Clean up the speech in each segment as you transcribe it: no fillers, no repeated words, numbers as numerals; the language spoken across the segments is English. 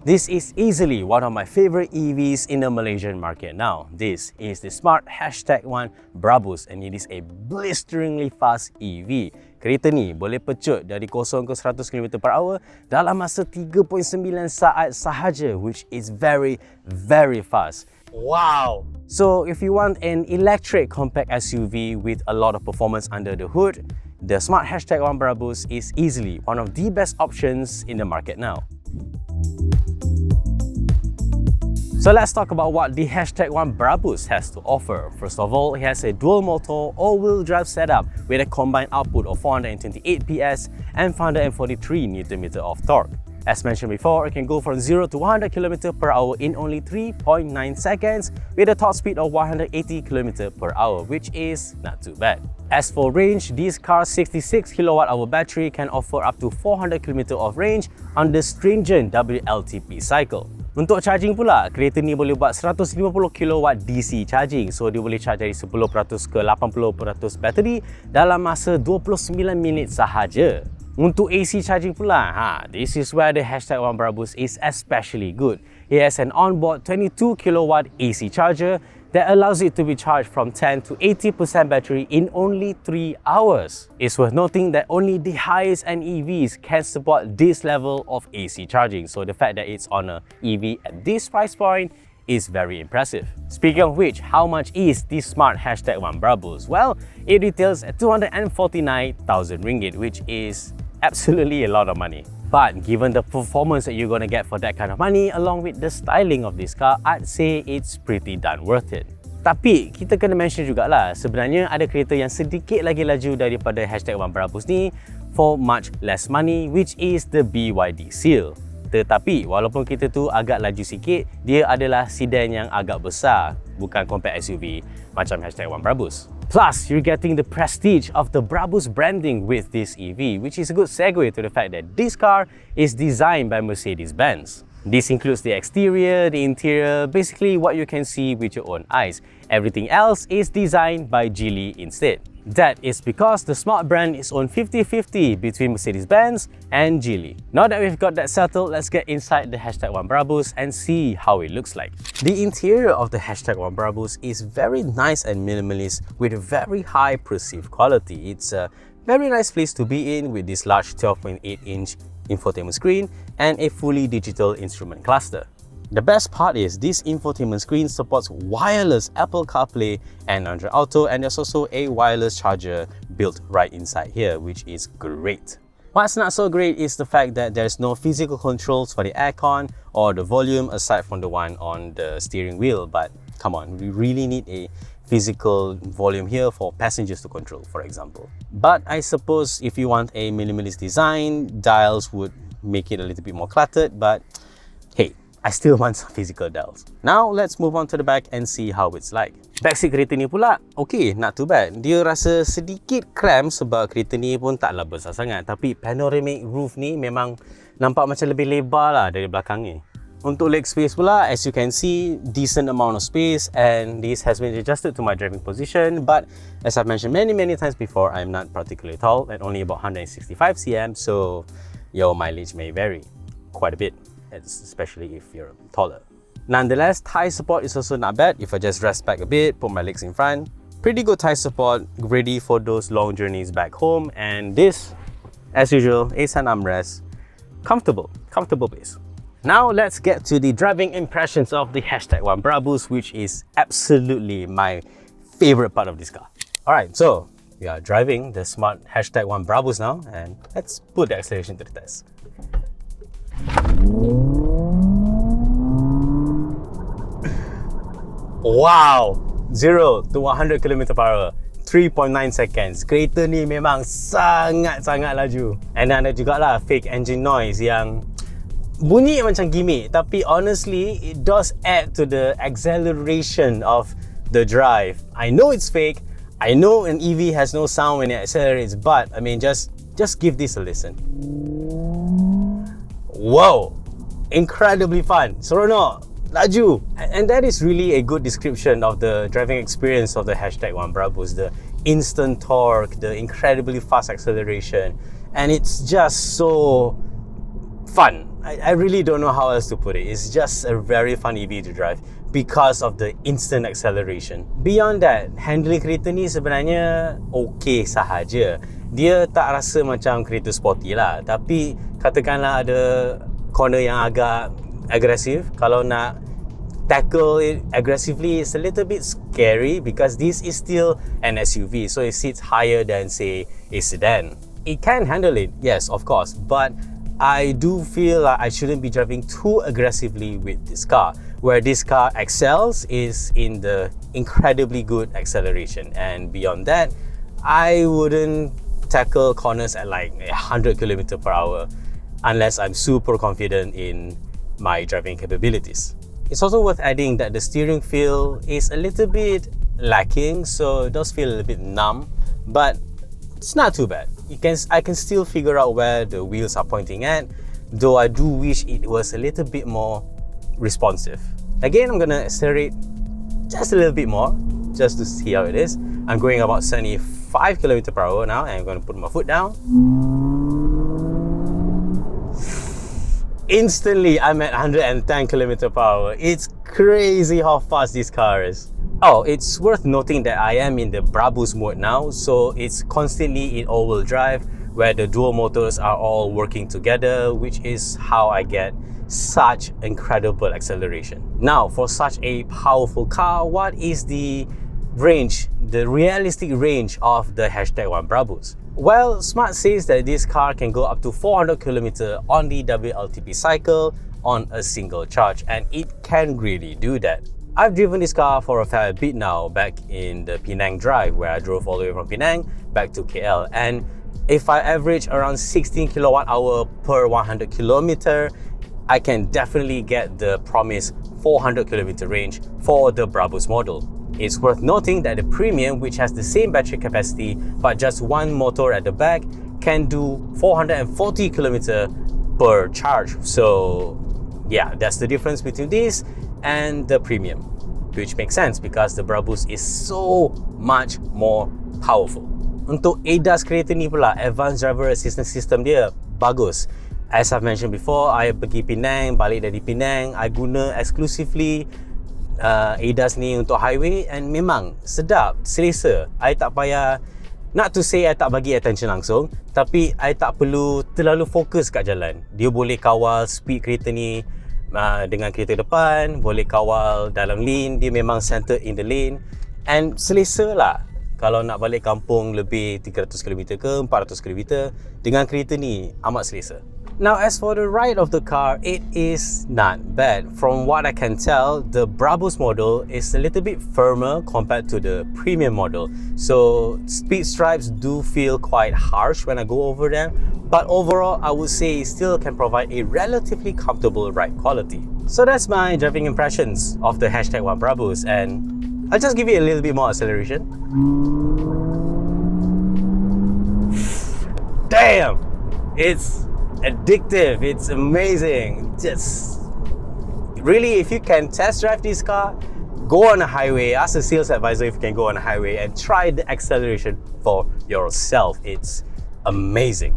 This is easily one of my favorite EVs in the Malaysian market now. This is the smart #1 Brabus and it is a blisteringly fast EV. Kereta ni boleh pecut dari 0 ke 100 km/h dalam masa 3.9 saat sahaja, which is very fast. Wow! So if you want an electric compact SUV with a lot of performance under the hood, the smart #1 Brabus is easily one of the best options in the market now. So let's talk about what the #1 Brabus has to offer. First of all, it has a dual motor all-wheel drive setup with a combined output of 428 PS and 443 Nm of torque. As mentioned before, it can go from 0 to 100 km/h in only 3.9 seconds with a top speed of 180 km/h, which is not too bad. As for range, this car's 66 kWh battery can offer up to 400 km of range on the stringent WLTP cycle. Untuk charging pula, kereta ni boleh buat 150 kW DC charging. So dia boleh charge dari 10% ke 80% bateri dalam masa 29 minit sahaja. Untuk AC charging pula, this is where the #1 Brabus is especially good. It has an onboard 22 kW AC charger that allows it to be charged from 10 to 80% battery in only 3 hours. It's worth noting that only the highest end EVs can support this level of AC charging, so the fact that it's on a EV at this price point is very impressive. Speaking of which, how much is this smart #1 Brabus? Well, it retails at 249,000 ringgit, which is absolutely a lot of money. But given the performance that you're gonna get for that kind of money, along with the styling of this car, I'd say it's pretty darn worth it. Tapi kita kena mention jugalah, sebenarnya ada kereta yang sedikit lagi laju daripada #1 Brabus ni for much less money, which is the BYD Seal. Tetapi walaupun kereta tu agak laju sikit, dia adalah sedan yang agak besar, bukan compact SUV macam #1 Brabus. Plus, you're getting the prestige of the Brabus branding with this EV, which is a good segue to the fact that this car is designed by Mercedes-Benz. This includes the exterior, the interior, basically what you can see with your own eyes. Everything else is designed by Geely instead. That is because the smart brand is owned 50-50 between Mercedes-Benz and Geely. Now that we've got that settled, let's get inside the #1 Brabus and see how it looks like. The interior of the #1 Brabus is very nice and minimalist with very high perceived quality. It's a very nice place to be in with this large 12.8-inch infotainment screen and a fully digital instrument cluster. The best part is this infotainment screen supports wireless Apple CarPlay and Android Auto, and there's also a wireless charger built right inside here, which is great. What's not so great is the fact that there's no physical controls for the aircon or the volume aside from the one on the steering wheel, but come on, we really need a physical volume here for passengers to control, for example. But I suppose if you want a minimalist design, dials would make it a little bit more cluttered, but hey, I still want some physical dials. Now let's move on to the back and see how it's like. Backseat kereta ni pula, okay, not too bad. Dia rasa sedikit cramp sebab kereta ni pun taklah besar sangat, tapi panoramic roof ni memang nampak macam lebih lebar lah dari belakang ni. Untuk leg space pula, as you can see, decent amount of space, and this has been adjusted to my driving position. But as I've mentioned many times before, I'm not particularly tall, at only about 165 cm, so your mileage may vary quite a bit, especially if you're taller. Nonetheless, thigh support is also not bad. If I just rest back a bit, put my legs in front, pretty good thigh support, ready for those long journeys back home. And this, as usual, is an armrest. Comfortable base. Now let's get to the driving impressions of the #1 Brabus, which is absolutely my favorite part of this car. Alright, so we are driving the smart #1 Brabus now, and let's put the acceleration to the test. Wow! 0 to 100 km/h, 3.9 seconds. Kereta ni memang sangat laju. And ada jugalah fake engine noise yang bunyi macam gimmick, tapi honestly it does add to the acceleration of the drive. I know it's fake, I know an EV has no sound when it accelerates, but I mean just give this a listen. Whoa! Incredibly fun. Seronok, laju. And that is really a good description of the driving experience of the #1 Brabus. The instant torque, the incredibly fast acceleration, and it's just so fun. I really don't know how else to put it. It's just a very fun EV to drive because of the instant acceleration. Beyond that, handling kereta ni sebenarnya okay sahaja. Dia tak rasa macam kereta sporty lah. Tapi katakanlah ada corner yang agak agresif, kalau nak tackle it aggressively, it's a little bit scary because this is still an SUV, so it sits higher than say a sedan. It can handle it, yes, of course, but I do feel like I shouldn't be driving too aggressively with this car. Where this car excels is in the incredibly good acceleration, and beyond that, I wouldn't tackle corners at like 100 km per hour unless I'm super confident in my driving capabilities. It's also worth adding that the steering feel is a little bit lacking, so it does feel a little bit numb, but it's not too bad. I can still figure out where the wheels are pointing at, though I do wish it was a little bit more responsive. Again, I'm gonna accelerate just a little bit more, just to see how it is. I'm going about 75 km per hour now, and I'm gonna put my foot down. Instantly, I'm at 110 km per hour. It's crazy how fast this car is. Oh, it's worth noting that I am in the Brabus mode now, so it's constantly in all-wheel drive where the dual motors are all working together, which is how I get such incredible acceleration. Now, for such a powerful car, what is the range, the realistic range of the #1 Brabus? Well, Smart says that this car can go up to 400 km on the WLTP cycle on a single charge, and it can really do that. I've driven this car for a fair bit now, back in the Penang drive where I drove all the way from Penang back to KL, and if I average around 16 kWh per 100 km, I can definitely get the promised 400 km range for the Brabus model. It's worth noting that the Premium, which has the same battery capacity but just one motor at the back, can do 440 km per charge. So yeah, that's the difference between this and the Premium, which makes sense because the Brabus is so much more powerful. Untuk ADAS kereta ni pula, Advanced Driver Assistance System dia bagus. As I've mentioned before, I pergi Penang, balik dari Penang, I guna exclusively ADAS ni untuk highway, and memang sedap, selesa. I tak payah, not to say I tak bagi attention langsung, tapi I tak perlu terlalu fokus kat jalan. Dia boleh kawal speed kereta ni dengan kereta depan, boleh kawal dalam lane, dia memang centered in the lane, and selesa lah. Kalau nak balik kampung lebih 300 km ke 400 km, dengan kereta ni amat selesa. Now, as for the ride of the car, it is not bad. From what I can tell, the Brabus model is a little bit firmer compared to the Premium model. So, speed stripes do feel quite harsh when I go over them. But overall, I would say it still can provide a relatively comfortable ride quality. So that's my driving impressions of the #1 Brabus, and I'll just give it a little bit more acceleration. Damn! It's addictive, it's amazing. Just really, if you can test drive this car, go on a highway, ask a sales advisor if you can go on a highway and try the acceleration for yourself. It's amazing.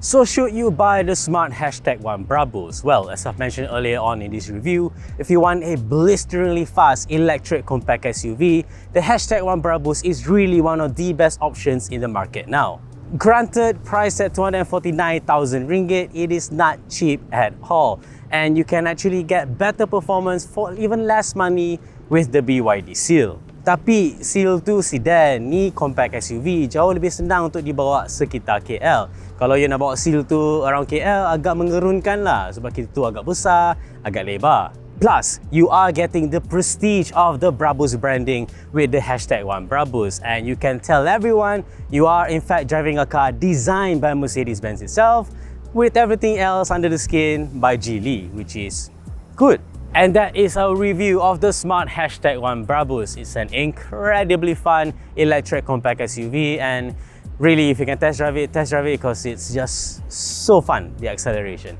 So should you buy the Smart #1 Brabus? Well, as I've mentioned earlier on in this review, if you want a blisteringly fast electric compact SUV, the #1 Brabus is really one of the best options in the market now. Granted, priced at 249,000 ringgit, it is not cheap at all, and you can actually get better performance for even less money with the BYD Seal. Tapi Seal tu sedan, ni compact SUV, jauh lebih senang untuk dibawa sekitar KL. Kalau you nak bawa Seal tu around KL, agak mengerunkan lah sebab kita tu agak besar, agak lebar. Plus, you are getting the prestige of the Brabus branding with the #1 Brabus, and you can tell everyone you are in fact driving a car designed by Mercedes-Benz itself, with everything else under the skin by Geely, which is good. And that is our review of the Smart #1 Brabus. It's an incredibly fun electric compact SUV, and really, if you can test drive it because it's just so fun, the acceleration.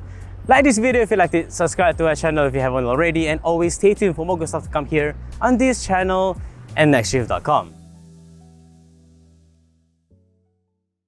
Like this video if you liked it, subscribe to our channel if you haven't already, and always stay tuned for more good stuff to come here on this channel and nextdrift.com.